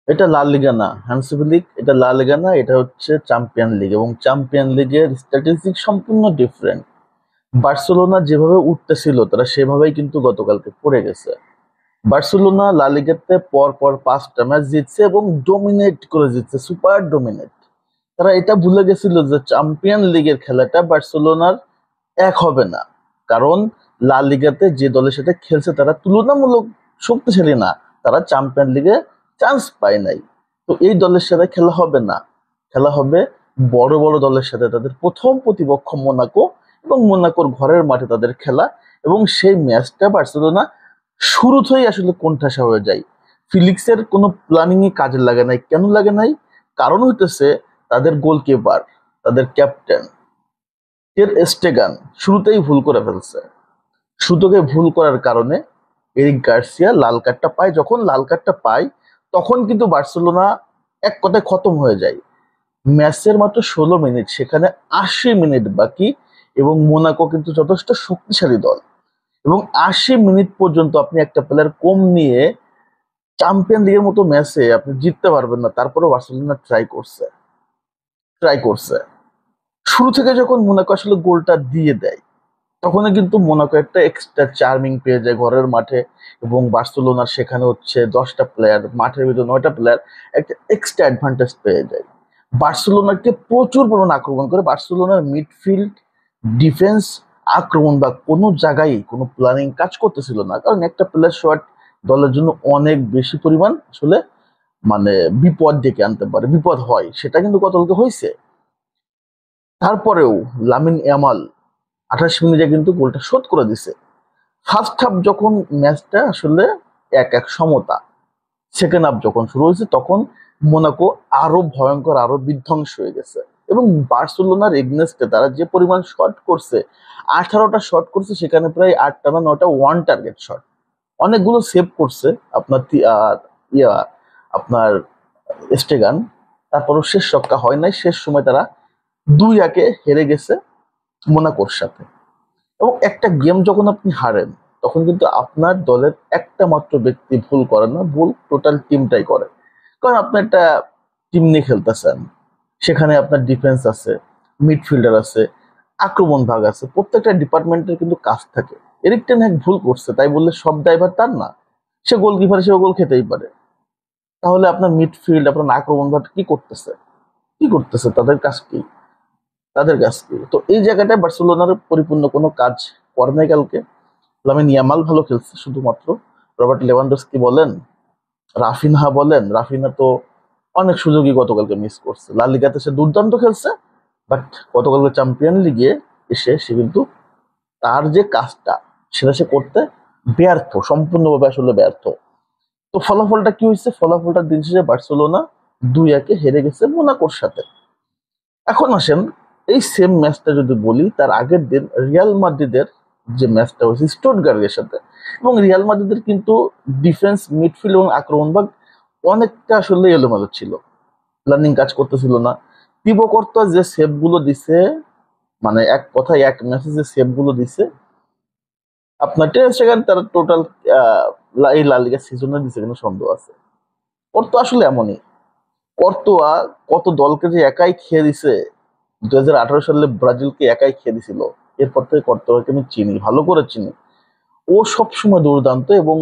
এটা লা লিগা না, হ্যান্সি লিগ। এটা লা লিগা না, এটা হচ্ছে চ্যাম্পিয়ন লিগ, এবং চ্যাম্পিয়ন লিগের স্ট্যাটিস্টিক সম্পূর্ণ ডিফারেন্ট। বার্সেলোনা যেভাবে উঠতেছিল তারা সেভাবেই কিন্তু গতকালকে পড়ে গেছে। বার্সেলোনা লা লিগাতে পর পর 5টা ম্যাচ জিতছে এবং ডোমিনেট করে জিতছে, সুপার ডোমিনেট। তারা এটা ভুলে গেছিল যে চ্যাম্পিয়ন লিগের খেলাটা বার্সেলোনার এক হবে না, কারণ লা লিগাতে যে দলের সাথে খেলছে তারা তুলনামূলক শক্তিশালী না, তারা চ্যাম্পিয়ন লিগে চান্স পায় নাই। তো এই দলের সাথে খেলা হবে না, খেলা হবে বড় বড় দলের সাথে। তাদের প্রথম প্রতিপক্ষ মোনাকো, এবং মোনাকোর ঘরের মাঠে তাদের খেলা। এবং সেই ম্যাচটা বার্সেলোনা শুরুতেই আসলে কোণঠাসা হয়ে যায়। ফিলিক্সের কোনো প্ল্যানিং এ কাজে লাগে নাই। কেন লাগে নাই? কারণ হইতেছে তাদের গোলকিপার, তাদের ক্যাপ্টেন টের স্টেগান শুরুতেই ভুল করে ফেলছে। শুরুতে ভুল করার কারণে এরিক গার্সিয়া লাল কার্ডটা পায়। যখন লাল কার্ডটা পায় তখন কিন্তু বার্সেলোনা এক কথায় খতম হয়ে যায়। ম্যাচের মাত্র 16 মিনিট, সেখানে 80 মিনিট বাকি, এবং মোনাকো কিন্তু যথেষ্ট শক্তিশালী দল। এবং 80 মিনিট পর্যন্ত আপনি একটা প্লেয়ার কম নিয়ে চ্যাম্পিয়ন লিগের মতো ম্যাচে আপনি জিততে পারবেন না। তারপরে বার্সেলোনা ট্রাই করছে। শুরু থেকে যখন মোনাকো আসলে গোলটা দিয়ে দেয় তখনই কিন্তু মোনাকো একটা এক্সট্রা চার্মিং পেয়ে যায় ঘরের মাঠে। এবং বার্সেলোনার সেখানে হচ্ছে 10টা প্লেয়ার, মাঠের ভিতরে 9টা প্লেয়ার, একটা এক্সট্রা অ্যাডভান্টেজ পেয়ে যায়। বার্সেলোনাকে প্রচুর পরিমাণ আক্রমণ করে। বার্সেলোনার মিডফিল্ড, ডিফেন্স, আক্রমণ বা কোনো জায়গায় কোনো প্ল্যানিং কাজ করতেছিল না, কারণ একটা প্লেয়ার শট দলের জন্য অনেক বেশি পরিমাণ আসলে মানে বিপদ ডেকে আনতে পারে, বিপদ হয়। সেটা কিন্তু গতকালকে হয়েছে। তারপরেও লামিন ইয়ামাল 28 মিনিটে কিন্তু গোলটা শোধ করে দিছে। ফার্স্ট হাফ যখন ম্যাচটা আসলে 1-1 সমতা, সেকেন্ড হাফ যখন শুরু হয়েছে তখন মোনাকো আরো ভয়ঙ্কর, আরো বিধ্বংস হয়ে গেছে। এবং বার্সেলোনার এগনেস্টে তারা যে পরিমাণ শট করছে, 18টা শট করছে, সেখানে প্রায় 8টা না 9টা ওয়ান টার্গেট শট। অনেকগুলো সেভ করছে আপনার ইয়া আপনার স্টেগান। তারপরও শেষ রক্ষা হয় নাই। শেষ সময় তারা 2-1 হেরে গেছে মোনাকোর সাথে। এবং একটা গেম যখন আপনি হারেন তখন কিন্তু আপনার দলের একটা মাত্র ব্যক্তি ভুল করে না, ভুল টোটাল টিমটাই করে। কারণ আপনি একটা টিম নিয়ে খেলতেছেন, সেখানে আপনার ডিফেন্স আছে, মিডফিল্ডার আছে, আক্রমণ ভাগ আছে, প্রত্যেকটা ডিপার্টমেন্টের কিন্তু কাজ থাকে। এরিক টেন হ্যাগ ভুল করছে তাই বললে সব ড্রাইভার তার না। সে গোলকিপার, সে গোল খেতেই পারে। তাহলে আপনার মিডফিল্ড, আপনার আক্রমণ ভাগ কি করতেছে তাদের কাজ কি? তো এই জায়গাটায় বার্সেলোনার পরিপূর্ণ কোনো কাজ করে নাই কালকে। লামিন ইয়ামাল ভালো খেলছে শুধুমাত্র। রবার্ট লেভানডস্কি বলেন, রাফিনহা বলেন, রাফিনহা তো অনেক সুযোগই গতকালকে মিস করছে। লা লিগাতে সে দুর্দান্ত খেলছে, বাট গতকালকে চ্যাম্পিয়ন লিগে এসে সে কিন্তু তার যে কাজটা সেটা সে করতে ব্যর্থ, সম্পূর্ণভাবে আসলে ব্যর্থ। তো ফলাফলটা কি হয়েছে? ফলাফলটা দিন শেষে বার্সেলোনা 2-1 হেরে গেছে মোনাকোর সাথে। এখন আসেন, এই সেম ম্যাচটা যদি বলি, তার আগের দিন রিয়াল মাদ্রিদের যে ম্যাচটা হয়েছে স্টুটগার্টের সাথে, এবং রিয়াল মাদ্রিদের কিন্তু ডিফেন্স, মিডফিল্ড এবং আক্রমণ ভাগ অনেকটা আসলে এলোমেলো ছিল, প্ল্যানিং কাজ করতেছিল না। তিবো কর্তা যে সেভ গুলো দিছে, মানে এক কথায় এক ম্যাচে যে সেভ গুলো দিছে, আপনার টের সেখানে তারা টোটাল এই লা লিগা সিজনে দিছে কিন্তু সন্দেহ আছে। কর্তা আসলে এমনই। কর্তোয়া কত দলকে যে একাই খেয়ে দিছে। 2018 সালে ব্রাজিলকে একাই খেয়ে দিছিল। এরপর থেকে কর্তোয়াকে আমি চিনি, ভালো করে চিনি। ও সবসময় দুর্দান্ত, এবং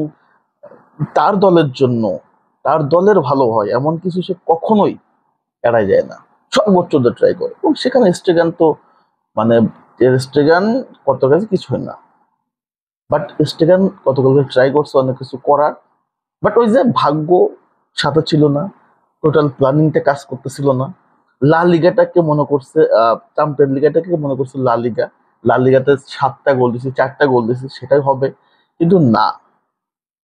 তার দলের জন্য, তার দলের ভালো হয় এমন কিছু সে কখনোই এড়াই যায় না, সর্বোচ্চ ট্রাই করে। এবং সেখানে স্টেগান তো মানে স্টেগান কর্তোর কাছে কিছু হয় না। বাট স্টেগান গতকালকে ট্রাই করছে অনেক কিছু করার, বাট ওই যে ভাগ্য সাথে ছিল না, টোটাল প্ল্যানিংটা কাজ করতেছিল না। লা লিগাটাকে মনে করছে চ্যাম্পিয়ন লিগাটাকে মনে করছে লা লিগা। লা লিগাতে 7টা গোল দিছি, 4টা গোল দিছি, সেটাই হবে। কিন্তু না,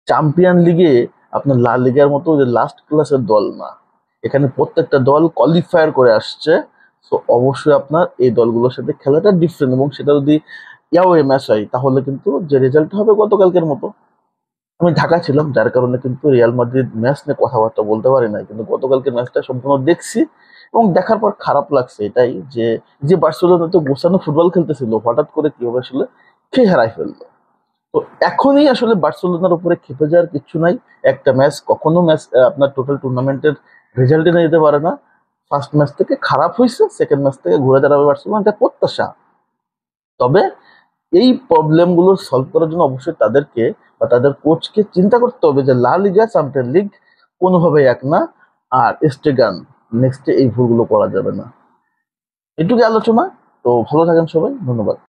চ্যাম্পিয়ন লিগে আপনার লা লিগার মতো যে লাস্ট ক্লাসের দল না। এখানে প্রত্যেকটা দল কোয়ালিফায়ার করে আসছে। তো অবশ্যই আপনার এই দলগুলোর সাথে খেলাটা ডিফারেন্ট, এবং সেটা যদি ইয়াওয়ে ম্যাচ হয় তাহলে কিন্তু যে রেজাল্ট হবে গতকালকের মতো। আমি ঢাকা ছিলাম, যার কারণে কিন্তু রিয়াল মাদ্রিদ ম্যাচ নিয়ে কথাবার্তা বলতে পারি নাই, কিন্তু গতকালকে ম্যাচটা সম্পূর্ণ দেখছি। এবং দেখার পর খারাপ লাগছে এটাই যে, যে বার্সেলোনা তো গোছানো ফুটবল খেলতেছিল, হঠাৎ করে কিভাবে আসলে খেয়ে হারাই ফেললো। তো এখনই আসলে বার্সেলোনার উপরে ক্ষেপে যাওয়ার কিছু নাই। একটা ম্যাচ কখনো ম্যাচ আপনার টোটাল টুর্নামেন্টের রেজাল্ট এনে দিতে পারে না। ফার্স্ট ম্যাচ থেকে খারাপ হয়েছে, সেকেন্ড ম্যাচ থেকে ঘুরে দাঁড়াবে বার্সেলোনা, এটা প্রত্যাশা। তবে এই প্রবলেম গুলো সলভ করার জন্য অবশ্যই তাদেরকে বা তাদের কোচকে চিন্তা করতে হবে যে লা লিগা, চ্যাম্পিয়ন লিগ কোনোভাবেই এক না, আর স্টেগান নেক্সটে এই ভুলগুলো করা যাবে না। এটুকু আলোচনা। তো ভালো থাকেন সবাই, ধন্যবাদ।